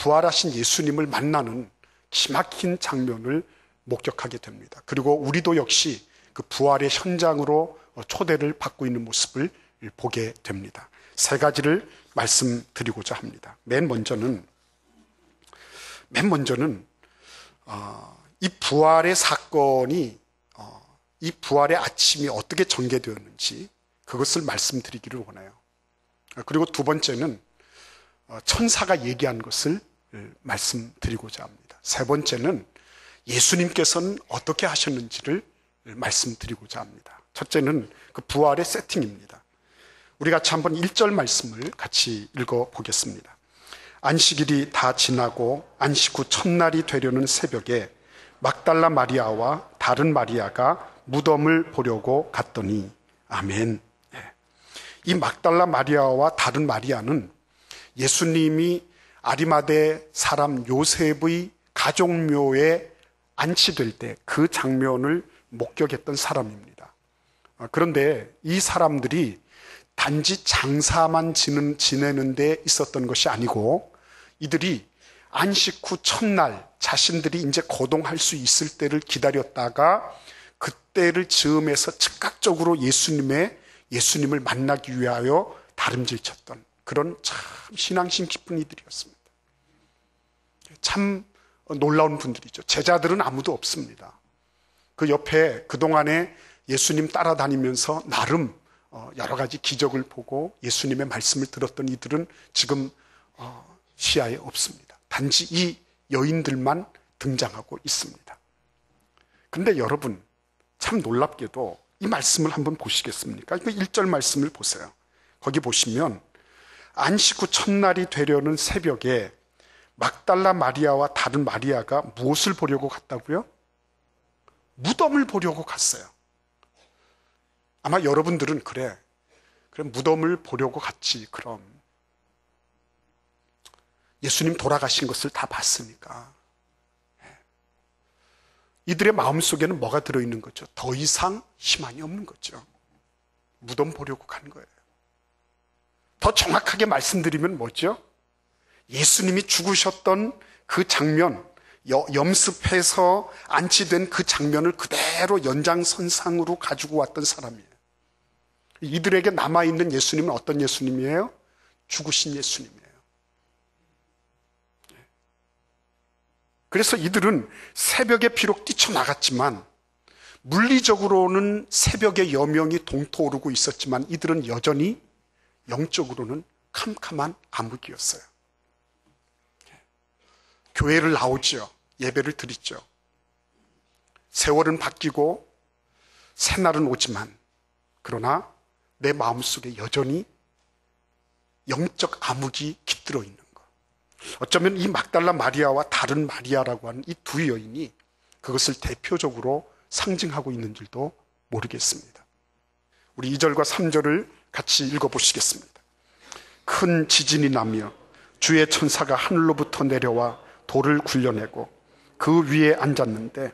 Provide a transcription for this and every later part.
부활하신 예수님을 만나는 기막힌 장면을 목격하게 됩니다. 그리고 우리도 역시 그 부활의 현장으로 초대를 받고 있는 모습을 보게 됩니다. 세 가지를 말씀드리고자 합니다. 맨 먼저는 이 부활의 사건이, 이 부활의 아침이 어떻게 전개되었는지 그것을 말씀드리기를 원해요. 그리고 두 번째는 천사가 얘기한 것을 말씀드리고자 합니다. 세 번째는 예수님께서는 어떻게 하셨는지를 말씀드리고자 합니다. 첫째는 그 부활의 세팅입니다. 우리 같이 한번 1절 말씀을 같이 읽어보겠습니다. 안식일이 다 지나고 안식 후 첫날이 되려는 새벽에 막달라 마리아와 다른 마리아가 무덤을 보려고 갔더니, 아멘. 이 막달라 마리아와 다른 마리아는 예수님이 아리마대 사람 요셉의 가족묘에 안치될 때 그 장면을 목격했던 사람입니다. 그런데 이 사람들이 단지 장사만 지내는 데 있었던 것이 아니고, 이들이 안식 후 첫날 자신들이 이제 거동할 수 있을 때를 기다렸다가 그때를 즈음해서 즉각적으로 예수님을 만나기 위하여 다름질 쳤던 그런 참 신앙심 깊은 이들이었습니다. 참 놀라운 분들이죠. 제자들은 아무도 없습니다. 그 옆에 그동안에 예수님 따라다니면서 나름 여러 가지 기적을 보고 예수님의 말씀을 들었던 이들은 지금 시야에 없습니다. 단지 이 여인들만 등장하고 있습니다. 그런데 여러분, 참 놀랍게도 이 말씀을 한번 보시겠습니까? 그 1절 말씀을 보세요. 거기 보시면 안식 후 첫날이 되려는 새벽에 막달라 마리아와 다른 마리아가 무엇을 보려고 갔다고요? 무덤을 보려고 갔어요. 아마 여러분들은 그래 무덤을 보려고 갔지. 그럼 예수님 돌아가신 것을 다 봤으니까. 이들의 마음속에는 뭐가 들어있는 거죠? 더 이상 희망이 없는 거죠. 무덤 보려고 간 거예요. 더 정확하게 말씀드리면 뭐죠? 예수님이 죽으셨던 그 장면, 염습해서 안치된 그 장면을 그대로 연장선상으로 가지고 왔던 사람이에요. 이들에게 남아있는 예수님은 어떤 예수님이에요? 죽으신 예수님이에요. 그래서 이들은 새벽에 비록 뛰쳐나갔지만 물리적으로는 새벽의 여명이 동토오르고 있었지만 이들은 여전히 영적으로는 캄캄한 암흑이었어요. 교회를 나오죠. 예배를 드리죠. 세월은 바뀌고 새날은 오지만 그러나 내 마음속에 여전히 영적 암흑이 깃들어 있는 것. 어쩌면 이 막달라 마리아와 다른 마리아라고 하는 이 두 여인이 그것을 대표적으로 상징하고 있는 줄도 모르겠습니다. 우리 2절과 3절을 같이 읽어보시겠습니다. 큰 지진이 나며 주의 천사가 하늘로부터 내려와 돌을 굴려내고 그 위에 앉았는데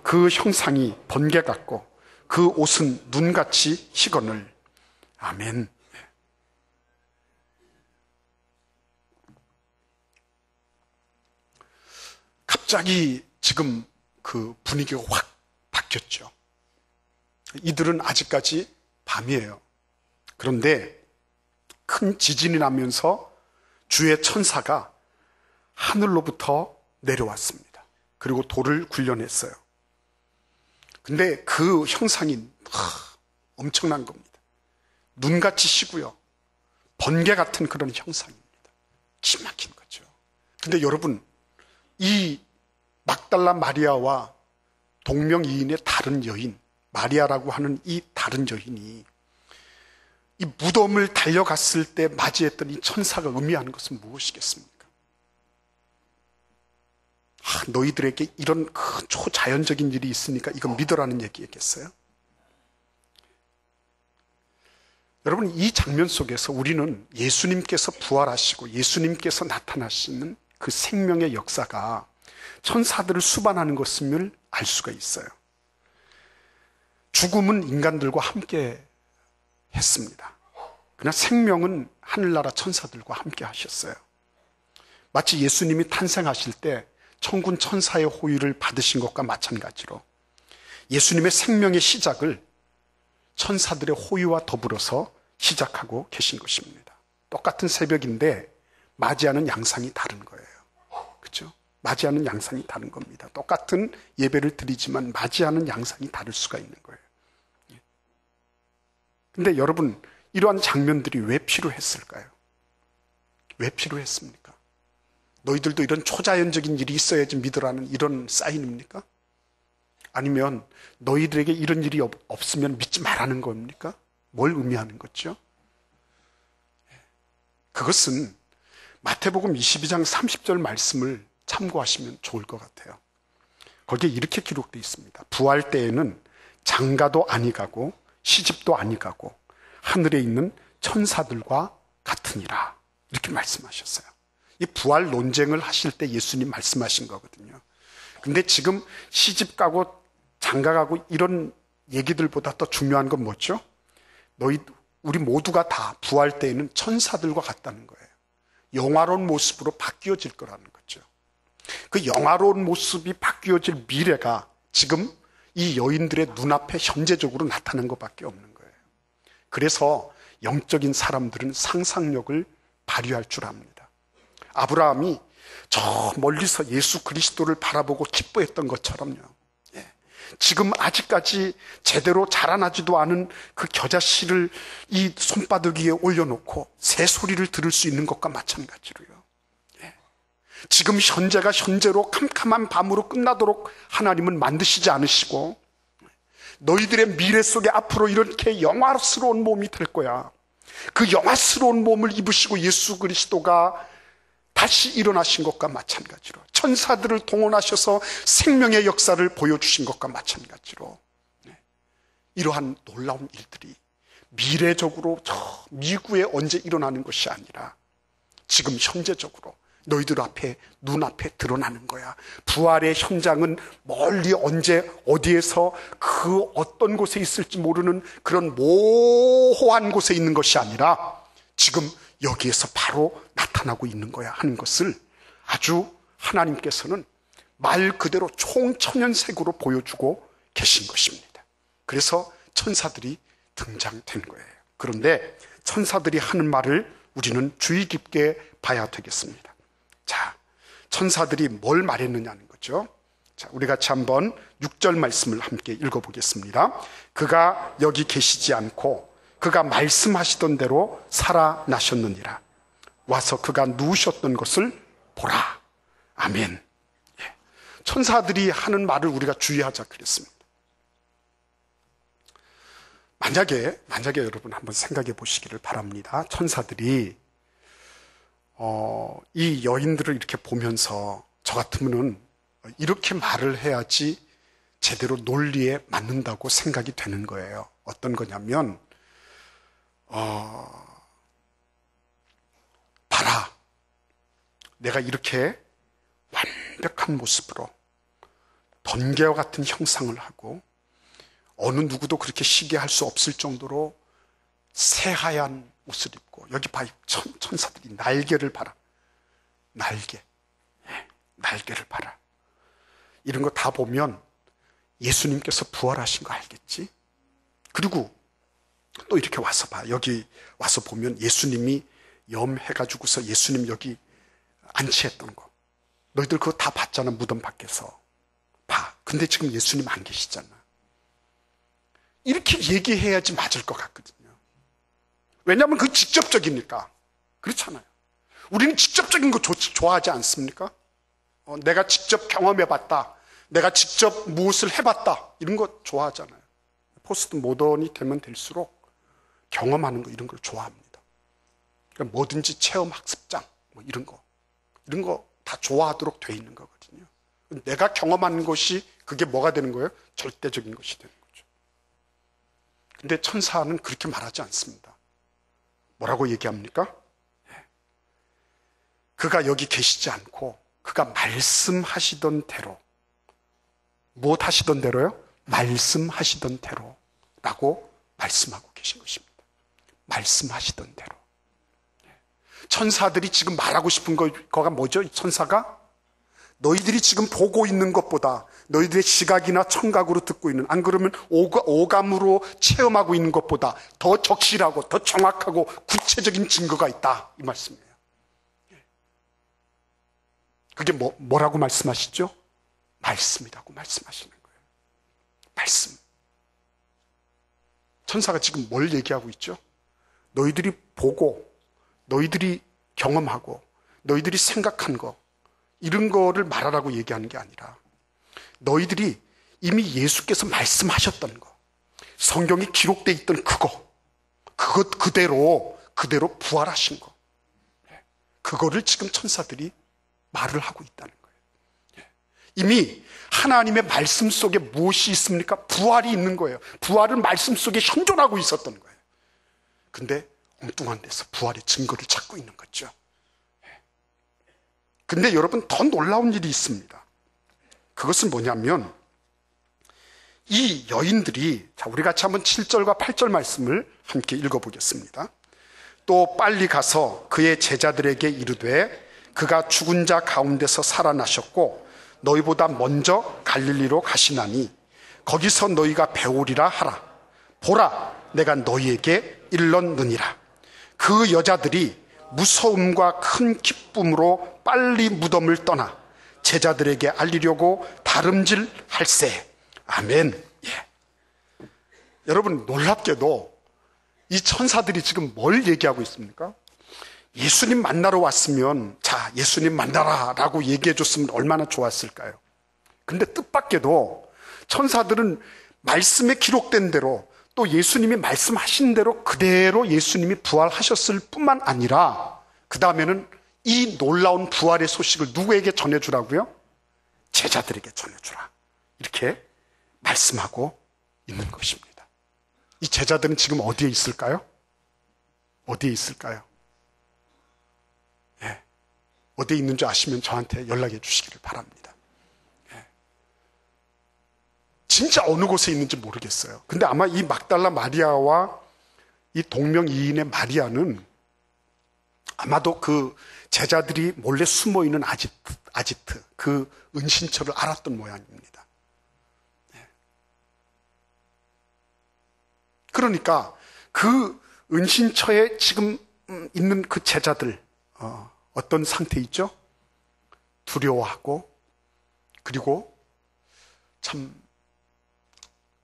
그 형상이 번개 같고 그 옷은 눈같이 희거늘. 아멘. 갑자기 지금 그 분위기가 확 바뀌었죠. 이들은 아직까지 밤이에요. 그런데 큰 지진이 나면서 주의 천사가 하늘로부터 내려왔습니다. 그리고 돌을 굴려냈어요. 근데 그 형상이 엄청난 겁니다. 눈같이 시고요. 번개 같은 그런 형상입니다. 기막힌 거죠. 근데 여러분, 이 막달라 마리아와 동명이인의 다른 여인, 마리아라고 하는 이 다른 여인이 이 무덤을 달려갔을 때 맞이했던 이 천사가 의미하는 것은 무엇이겠습니까? 너희들에게 이런 큰 초자연적인 일이 있으니까 이건 믿으라는 얘기겠어요? 여러분, 이 장면 속에서 우리는 예수님께서 부활하시고 예수님께서 나타나시는 그 생명의 역사가 천사들을 수반하는 것임을 알 수가 있어요. 죽음은 인간들과 함께 했습니다. 그러나 생명은 하늘나라 천사들과 함께 하셨어요. 마치 예수님이 탄생하실 때 천군 천사의 호의를 받으신 것과 마찬가지로 예수님의 생명의 시작을 천사들의 호의와 더불어서 시작하고 계신 것입니다. 똑같은 새벽인데 맞이하는 양상이 다른 거예요. 그렇죠? 맞이하는 양상이 다른 겁니다. 똑같은 예배를 드리지만 맞이하는 양상이 다를 수가 있는 거예요. 근데 여러분, 이러한 장면들이 왜 필요했을까요? 왜 필요했습니까? 너희들도 이런 초자연적인 일이 있어야지 믿으라는 이런 사인입니까? 아니면 너희들에게 이런 일이 없으면 믿지 말라는 겁니까? 뭘 의미하는 거죠? 그것은 마태복음 22장 30절 말씀을 참고하시면 좋을 것 같아요. 거기에 이렇게 기록되어 있습니다. 부활 때에는 장가도 아니 가고 시집도 아니 가고 하늘에 있는 천사들과 같으니라, 이렇게 말씀하셨어요. 이 부활 논쟁을 하실 때 예수님 말씀하신 거거든요. 근데 지금 시집 가고 장가 가고 이런 얘기들보다 더 중요한 건 뭐죠? 우리 모두가 다 부활 때에는 천사들과 같다는 거예요. 영화로운 모습으로 바뀌어질 거라는 거죠. 그 영화로운 모습이 바뀌어질 미래가 지금 이 여인들의 눈앞에 현재적으로 나타난 것밖에 없는 거예요. 그래서 영적인 사람들은 상상력을 발휘할 줄 압니다. 아브라함이 저 멀리서 예수 그리스도를 바라보고 기뻐했던 것처럼요. 지금 아직까지 제대로 자라나지도 않은 그 겨자씨를 이 손바닥 위에 올려놓고 새소리를 들을 수 있는 것과 마찬가지로요. 지금 현재가 현재로 캄캄한 밤으로 끝나도록 하나님은 만드시지 않으시고 너희들의 미래 속에 앞으로 이렇게 영화스러운 몸이 될 거야. 그 영화스러운 몸을 입으시고 예수 그리스도가 다시 일어나신 것과 마찬가지로 천사들을 동원하셔서 생명의 역사를 보여주신 것과 마찬가지로 이러한 놀라운 일들이 미래적으로 저 미구에 언제 일어나는 것이 아니라 지금 현재적으로 너희들 앞에 눈앞에 드러나는 거야. 부활의 현장은 멀리 언제 어디에서 그 어떤 곳에 있을지 모르는 그런 모호한 곳에 있는 것이 아니라 지금 여기에서 바로 나타나고 있는 거야 하는 것을 아주 하나님께서는 말 그대로 총천연색으로 보여주고 계신 것입니다. 그래서 천사들이 등장된 거예요. 그런데 천사들이 하는 말을 우리는 주의 깊게 봐야 되겠습니다. 자, 천사들이 뭘 말했느냐는 거죠. 자, 우리 같이 한번 6절 말씀을 함께 읽어보겠습니다. 그가 여기 계시지 않고 그가 말씀하시던 대로 살아나셨느니라. 와서 그가 누우셨던 것을 보라. 아멘. 천사들이 하는 말을 우리가 주의하자 그랬습니다. 만약에 여러분 한번 생각해 보시기를 바랍니다. 천사들이 이 여인들을 이렇게 보면서 저 같으면은 이렇게 말을 해야지 제대로 논리에 맞는다고 생각이 되는 거예요. 어떤 거냐면 봐라, 내가 이렇게 완벽한 모습으로 번개와 같은 형상을 하고 어느 누구도 그렇게 시기할 수 없을 정도로 새하얀 옷을 입고, 여기 봐, 천사들이 날개를 봐라. 날개를 봐라. 이런 거 다 보면 예수님께서 부활하신 거 알겠지? 그리고 또 이렇게 와서 봐. 여기 와서 보면 예수님이 염해가지고서 예수님 여기 안치했던 거. 너희들 그거 다 봤잖아, 무덤 밖에서. 봐. 근데 지금 예수님 안 계시잖아. 이렇게 얘기해야지 맞을 것 같거든요. 왜냐하면 그 직접적이니까. 그렇잖아요. 우리는 직접적인 거 좋아하지 않습니까? 내가 직접 경험해봤다. 내가 직접 무엇을 해봤다. 이런 거 좋아하잖아요. 포스트 모던이 되면 될수록 경험하는 거, 이런 걸 좋아합니다. 그러니까 뭐든지 체험 학습장, 뭐 이런 거 다 좋아하도록 돼 있는 거거든요. 내가 경험하는 것이 그게 뭐가 되는 거예요? 절대적인 것이 되는 거죠. 근데 천사는 그렇게 말하지 않습니다. 뭐라고 얘기합니까? 그가 여기 계시지 않고 그가 말씀하시던 대로, 무엇 하시던 대로요? 말씀하시던 대로라고 말씀하고 계신 것입니다. 말씀하시던 대로. 천사들이 지금 말하고 싶은 거가 뭐죠? 천사가 너희들이 지금 보고 있는 것보다 너희들의 시각이나 청각으로 듣고 있는, 안 그러면 오감으로 체험하고 있는 것보다 더 적실하고 더 정확하고 구체적인 증거가 있다, 이 말씀이에요. 그게 뭐라고 말씀하시죠? 말씀이라고 말씀하시는 거예요. 말씀. 천사가 지금 뭘 얘기하고 있죠? 너희들이 보고, 너희들이 경험하고, 너희들이 생각한 거, 이런 거를 말하라고 얘기하는 게 아니라 너희들이 이미 예수께서 말씀하셨던 거, 성경에 기록되어 있던 그것 그대로 부활하신 거, 그거를 지금 천사들이 말을 하고 있다는 거예요. 이미 하나님의 말씀 속에 무엇이 있습니까? 부활이 있는 거예요. 부활은 말씀 속에 현존하고 있었던 거예요. 근데 엉뚱한 데서 부활의 증거를 찾고 있는 거죠. 근데 여러분, 더 놀라운 일이 있습니다. 그것은 뭐냐면 이 여인들이, 자, 우리 같이 한번 7절과 8절 말씀을 함께 읽어보겠습니다. 또 빨리 가서 그의 제자들에게 이르되 그가 죽은 자 가운데서 살아나셨고 너희보다 먼저 갈릴리로 가시나니 거기서 너희가 배우리라 하라. 보라, 내가 너희에게 일렀느니라. 그 여자들이 무서움과 큰 기쁨으로 빨리 무덤을 떠나 제자들에게 알리려고 다름질할세. 아멘. 예. 여러분, 놀랍게도 이 천사들이 지금 뭘 얘기하고 있습니까? 예수님 만나러 왔으면, 자, 예수님 만나라 라고 얘기해 줬으면 얼마나 좋았을까요? 근데 뜻밖에도 천사들은 말씀에 기록된 대로, 또 예수님이 말씀하신 대로 그대로 예수님이 부활하셨을 뿐만 아니라 그 다음에는 이 놀라운 부활의 소식을 누구에게 전해주라고요? 제자들에게 전해주라, 이렇게 말씀하고 있는 것입니다. 이 제자들은 지금 어디에 있을까요? 어디에 있을까요? 예. 어디에 있는지 아시면 저한테 연락해 주시기를 바랍니다. 예. 진짜 어느 곳에 있는지 모르겠어요. 근데 아마 이 막달라 마리아와 이 동명이인의 마리아는 아마도 그 제자들이 몰래 숨어있는 아지트, 그 은신처를 알았던 모양입니다. 그러니까 그 은신처에 지금 있는 그 제자들, 어떤 상태에 있죠? 두려워하고, 그리고 참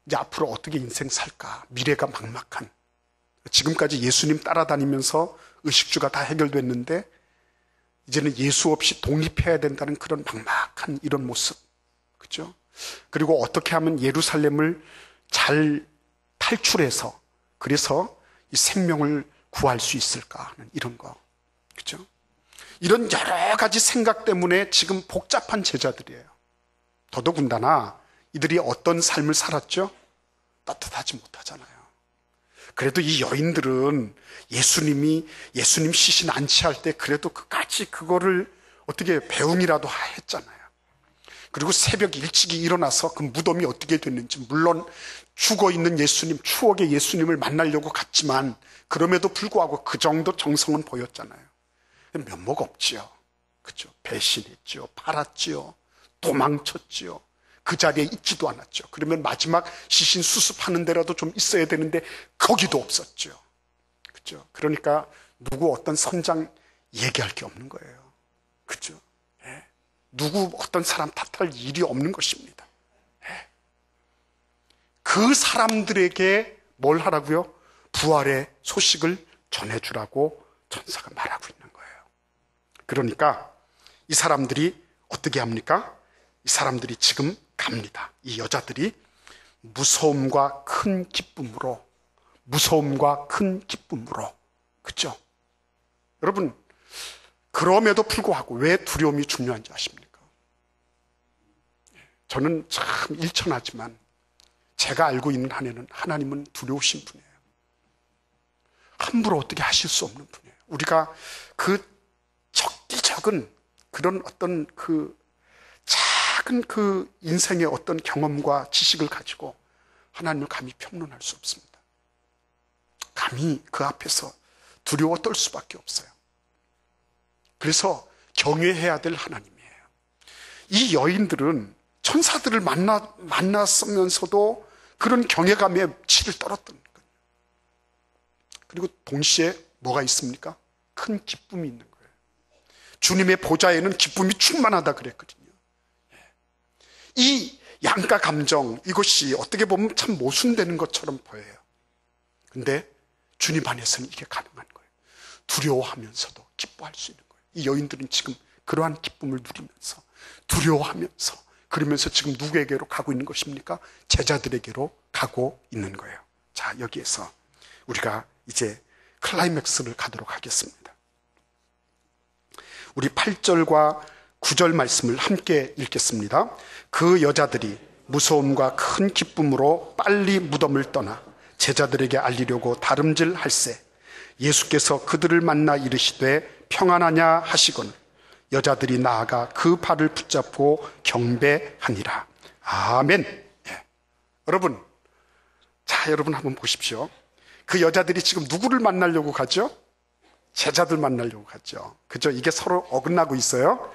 이제 앞으로 어떻게 인생 살까, 미래가 막막한, 지금까지 예수님 따라다니면서 의식주가 다 해결됐는데 이제는 예수 없이 독립해야 된다는 그런 막막한 이런 모습, 그죠? 그리고 어떻게 하면 예루살렘을 잘 탈출해서, 그래서 이 생명을 구할 수 있을까 하는 이런 거, 그죠? 이런 여러 가지 생각 때문에 지금 복잡한 제자들이에요. 더더군다나 이들이 어떤 삶을 살았죠? 떳떳하지 못하잖아요. 그래도 이 여인들은 예수님 시신 안치할 때 그래도 끝까지 그거를 어떻게 배웅이라도 했잖아요. 그리고 새벽 일찍이 일어나서 그 무덤이 어떻게 됐는지, 물론 죽어있는 예수님, 추억의 예수님을 만나려고 갔지만 그럼에도 불구하고 그 정도 정성은 보였잖아요. 면목 없지요. 그죠? 배신했지요. 팔았지요. 도망쳤지요. 그 자리에 있지도 않았죠. 그러면 마지막 시신 수습하는 데라도 좀 있어야 되는데 거기도 없었죠. 그죠? 그러니까 누구 어떤 선장 얘기할 게 없는 거예요. 그죠? 예. 누구 어떤 사람 탓할 일이 없는 것입니다. 예. 그 사람들에게 뭘 하라고요? 부활의 소식을 전해주라고 천사가 말하고 있는 거예요. 그러니까 이 사람들이 어떻게 합니까? 이 사람들이 지금 갑니다. 이 여자들이 무서움과 큰 기쁨으로, 그죠? 여러분, 그럼에도 불구하고 왜 두려움이 중요한지 아십니까? 저는 참 일천하지만 제가 알고 있는 한에는 하나님은 두려우신 분이에요. 함부로 어떻게 하실 수 없는 분이에요. 우리가 그 적은 그런 어떤 그 작은 그 인생의 어떤 경험과 지식을 가지고 하나님을 감히 평론할 수 없습니다. 감히 그 앞에서 두려워 떨 수밖에 없어요. 그래서 경외해야 될 하나님이에요. 이 여인들은 천사들을 만났으면서도 그런 경외감에 치를 떨었던 거예요. 그리고 동시에 뭐가 있습니까? 큰 기쁨이 있는 거예요. 주님의 보좌에는 기쁨이 충만하다 그랬거든요. 이 양가 감정, 이것이 어떻게 보면 참 모순되는 것처럼 보여요. 근데 주님 안에서는 이게 가능한 거예요. 두려워하면서도 기뻐할 수 있는 거예요. 이 여인들은 지금 그러한 기쁨을 누리면서 두려워하면서 그러면서 지금 누구에게로 가고 있는 것입니까? 제자들에게로 가고 있는 거예요. 자, 여기에서 우리가 이제 클라이맥스를 가도록 하겠습니다. 우리 8절과 9절 말씀을 함께 읽겠습니다. 그 여자들이 무서움과 큰 기쁨으로 빨리 무덤을 떠나 제자들에게 알리려고 다름질할세 예수께서 그들을 만나 이르시되 평안하냐 하시거늘 여자들이 나아가 그 발을 붙잡고 경배하니라. 아멘. 예. 여러분, 자, 여러분 한번 보십시오. 그 여자들이 지금 누구를 만나려고 가죠? 제자들 만나려고 가죠. 그죠? 이게 서로 어긋나고 있어요.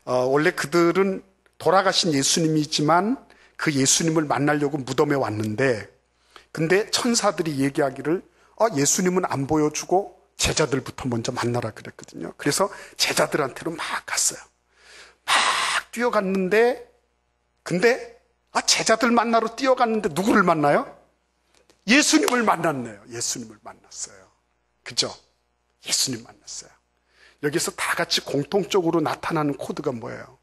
원래 그들은 돌아가신 예수님이지만 그 예수님을 만나려고 무덤에 왔는데, 근데 천사들이 얘기하기를 예수님은 안 보여주고 제자들부터 먼저 만나라 그랬거든요. 그래서 제자들한테로 막 갔어요. 막 뛰어갔는데, 근데 제자들 만나러 뛰어갔는데 누구를 만나요? 예수님을 만났네요. 예수님을 만났어요. 그죠? 예수님 만났어요. 여기서 다 같이 공통적으로 나타나는 코드가 뭐예요?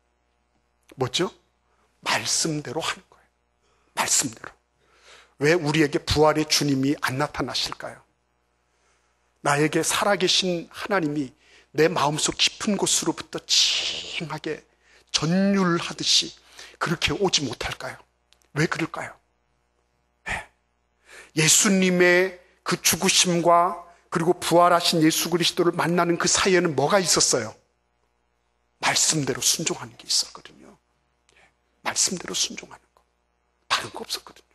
뭐죠? 말씀대로 하는 거예요. 말씀대로. 왜 우리에게 부활의 주님이 안 나타나실까요? 나에게 살아계신 하나님이 내 마음속 깊은 곳으로부터 징하게 전율하듯이 그렇게 오지 못할까요? 왜 그럴까요? 예수님의 그 죽으심과 그리고 부활하신 예수 그리스도를 만나는 그 사이에는 뭐가 있었어요? 말씀대로 순종하는 게 있었거든요. 말씀대로 순종하는 거. 다른 거 없었거든요.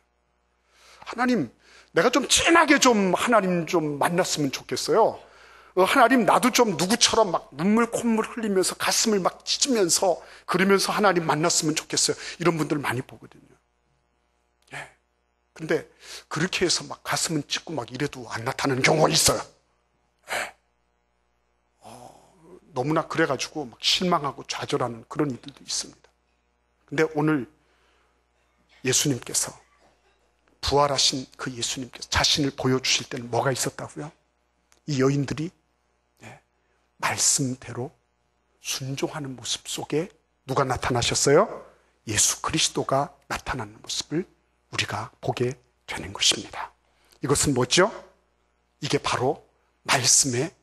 하나님, 내가 좀 진하게 좀 하나님 좀 만났으면 좋겠어요. 하나님, 나도 좀 누구처럼 막 눈물 콧물 흘리면서 가슴을 막 찢으면서 그러면서 하나님 만났으면 좋겠어요. 이런 분들 많이 보거든요. 근데 그렇게 해서 막 가슴은 찢고 막 이래도 안 나타나는 경우가 있어요. 너무나 그래가지고 막 실망하고 좌절하는 그런 이들도 있습니다. 근데 오늘 예수님께서 부활하신 그 예수님께서 자신을 보여주실 때는 뭐가 있었다고요? 이 여인들이 말씀대로 순종하는 모습 속에 누가 나타나셨어요? 예수 그리스도가 나타나는 모습을 우리가 보게 되는 것입니다. 이것은 뭐죠? 이게 바로 말씀의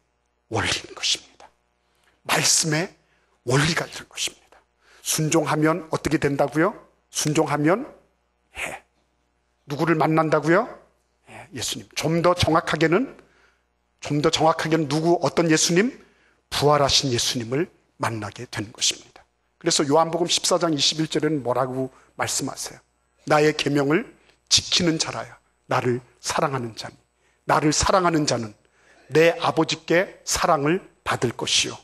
원리인 것입니다. 말씀의 원리가 이런 것입니다. 순종하면 어떻게 된다고요? 순종하면 누구를 만난다고요? 예수님. 좀 더 정확하게는 누구, 어떤 예수님? 부활하신 예수님을 만나게 되는 것입니다. 그래서 요한복음 14장 21절에는 뭐라고 말씀하세요? 나의 계명을 지키는 자라야 나를 사랑하는 자니 나를 사랑하는 자는 내 아버지께 사랑을 받을 것이요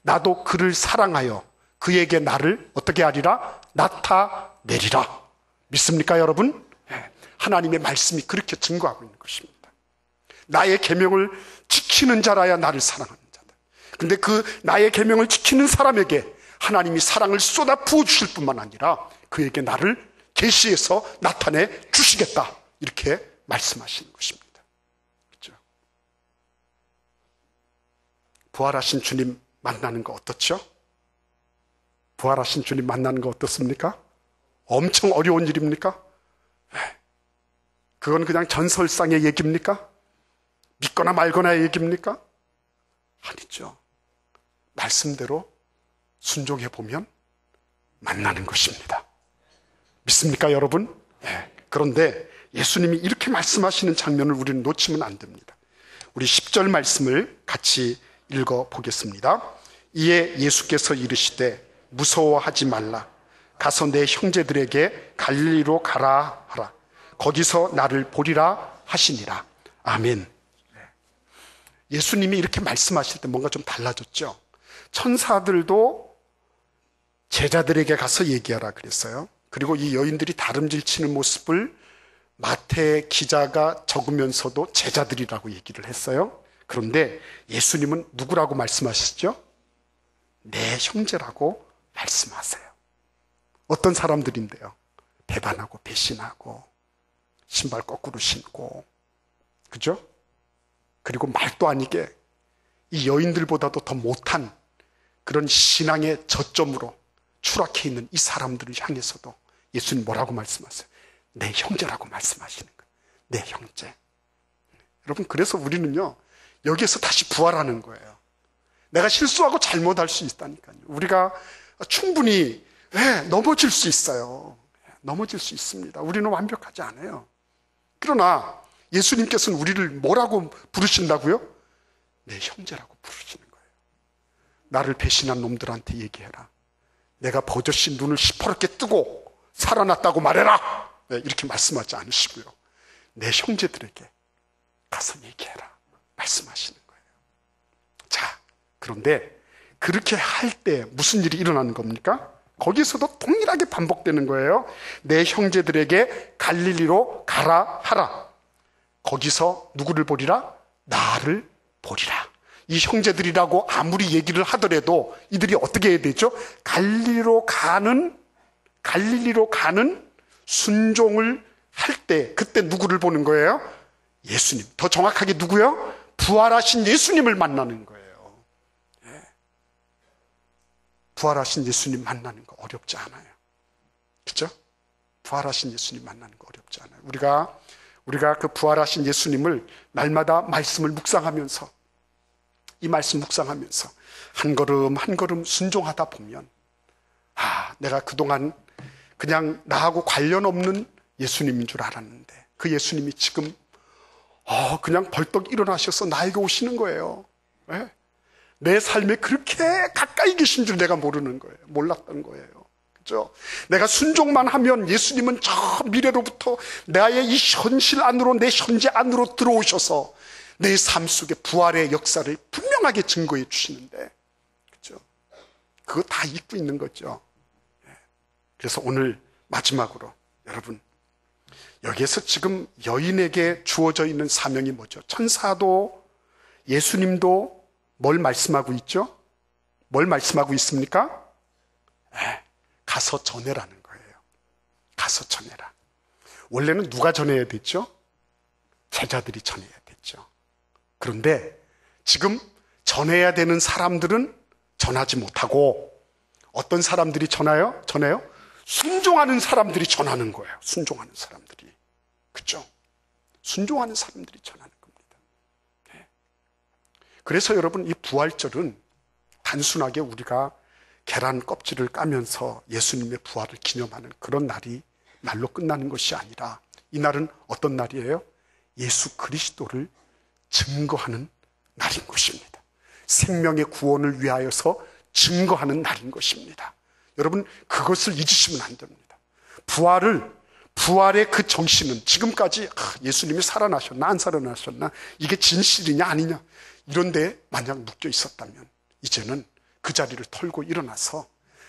나도 그를 사랑하여 그에게 나를 어떻게 하리라? 나타내리라. 믿습니까 여러분? 하나님의 말씀이 그렇게 증거하고 있는 것입니다. 나의 계명을 지키는 자라야 나를 사랑하는 자다. 근데 그 나의 계명을 지키는 사람에게 하나님이 사랑을 쏟아 부어 주실 뿐만 아니라 그에게 나를 계시해서 나타내 주시겠다. 이렇게 말씀하시는 것입니다. 그렇죠? 부활하신 주님 만나는 거 어떻죠? 부활하신 주님 만나는 거 어떻습니까? 엄청 어려운 일입니까? 그건 그냥 전설상의 얘기입니까? 믿거나 말거나의 얘기입니까? 아니죠. 말씀대로 순종해 보면 만나는 것입니다. 믿습니까 여러분? 그런데 예수님이 이렇게 말씀하시는 장면을 우리는 놓치면 안 됩니다. 우리 10절 말씀을 같이 읽어보겠습니다. 이에 예수께서 이르시되 무서워하지 말라. 가서 내 형제들에게 갈릴리로 가라 하라. 거기서 나를 보리라 하시니라. 아멘. 예수님이 이렇게 말씀하실 때 뭔가 좀 달라졌죠. 천사들도 제자들에게 가서 얘기하라 그랬어요. 그리고 이 여인들이 다름질 치는 모습을 마태 기자가 적으면서도 제자들이라고 얘기를 했어요. 그런데 예수님은 누구라고 말씀하셨죠? 내 형제라고 말씀하세요. 어떤 사람들인데요? 배반하고 배신하고 신발 거꾸로 신고, 그죠? 그리고 말도 아니게 이 여인들보다도 더 못한 그런 신앙의 저점으로 추락해 있는 이 사람들을 향해서도 예수님 뭐라고 말씀하세요? 내 형제라고 말씀하시는 거예요. 내 형제. 여러분, 그래서 우리는요, 여기에서 다시 부활하는 거예요. 내가 실수하고 잘못할 수 있다니까요. 우리가 충분히 넘어질 수 있어요. 넘어질 수 있습니다. 우리는 완벽하지 않아요. 그러나 예수님께서는 우리를 뭐라고 부르신다고요? 내 형제라고 부르시는 거예요. 나를 배신한 놈들한테 얘기해라. 내가 버젓이 눈을 시퍼렇게 뜨고 살아났다고 말해라. 이렇게 말씀하지 않으시고요. 내 형제들에게 가서 얘기해라. 말씀하시는 거예요. 자, 그런데 그렇게 할 때 무슨 일이 일어나는 겁니까? 거기서도 동일하게 반복되는 거예요. 내 형제들에게 갈릴리로 가라 하라. 거기서 누구를 보리라? 나를 보리라. 이 형제들이라고 아무리 얘기를 하더라도 이들이 어떻게 해야 되죠? 갈릴리로 가는 순종을 할 때, 그때 누구를 보는 거예요? 예수님. 더 정확하게 누구요? 부활하신 예수님을 만나는 거예요. 부활하신 예수님 만나는 거 어렵지 않아요. 그렇죠? 부활하신 예수님 만나는 거 어렵지 않아요. 우리가 그 부활하신 예수님을 날마다 말씀을 묵상하면서, 이 말씀 묵상하면서 한 걸음 한 걸음 순종하다 보면, 내가 그동안 그냥 나하고 관련 없는 예수님인 줄 알았는데 그 예수님이 지금 그냥 벌떡 일어나셔서 나에게 오시는 거예요. 네? 내 삶에 그렇게 가까이 계신 줄 내가 모르는 거예요. 몰랐던 거예요. 그죠? 내가 순종만 하면 예수님은 저 미래로부터 나의 이 현실 안으로, 내 현재 안으로 들어오셔서 내 삶 속에 부활의 역사를 분명하게 증거해 주시는데, 그죠? 그거 다 잊고 있는 거죠. 그래서 오늘 마지막으로 여러분, 여기에서 지금 여인에게 주어져 있는 사명이 뭐죠? 천사도 예수님도 뭘 말씀하고 있죠? 뭘 말씀하고 있습니까? 가서 전해라는 거예요. 가서 전해라. 원래는 누가 전해야 됐죠? 제자들이 전해야 됐죠. 그런데 지금 전해야 되는 사람들은 전하지 못하고 어떤 사람들이 전해요? 순종하는 사람들이 전하는 거예요. 순종하는 사람들이. 그렇죠? 순종하는 사람들이 전하는 겁니다. 네. 그래서 여러분, 이 부활절은 단순하게 우리가 계란 껍질을 까면서 예수님의 부활을 기념하는 그런 날로 끝나는 것이 아니라, 이 날은 어떤 날이에요? 예수 그리스도를 증거하는 날인 것입니다. 생명의 구원을 위하여서 증거하는 날인 것입니다. 여러분, 그것을 잊으시면 안 됩니다. 부활의 그 정신은 지금까지 예수님이 살아나셨나 안 살아나셨나, 이게 진실이냐 아니냐, 이런 데 만약 묶여 있었다면 이제는 그 자리를 털고 일어나서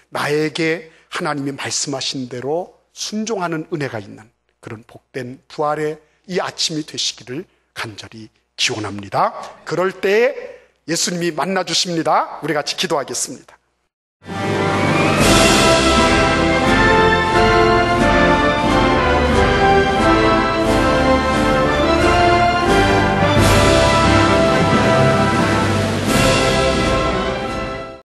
나에게 하나님이 말씀하신 대로 순종하는 은혜가 있는 그런 복된 부활의 이 아침이 되시기를 간절히 기원합니다. 그럴 때에 예수님이 만나주십니다. 우리 같이 기도하겠습니다.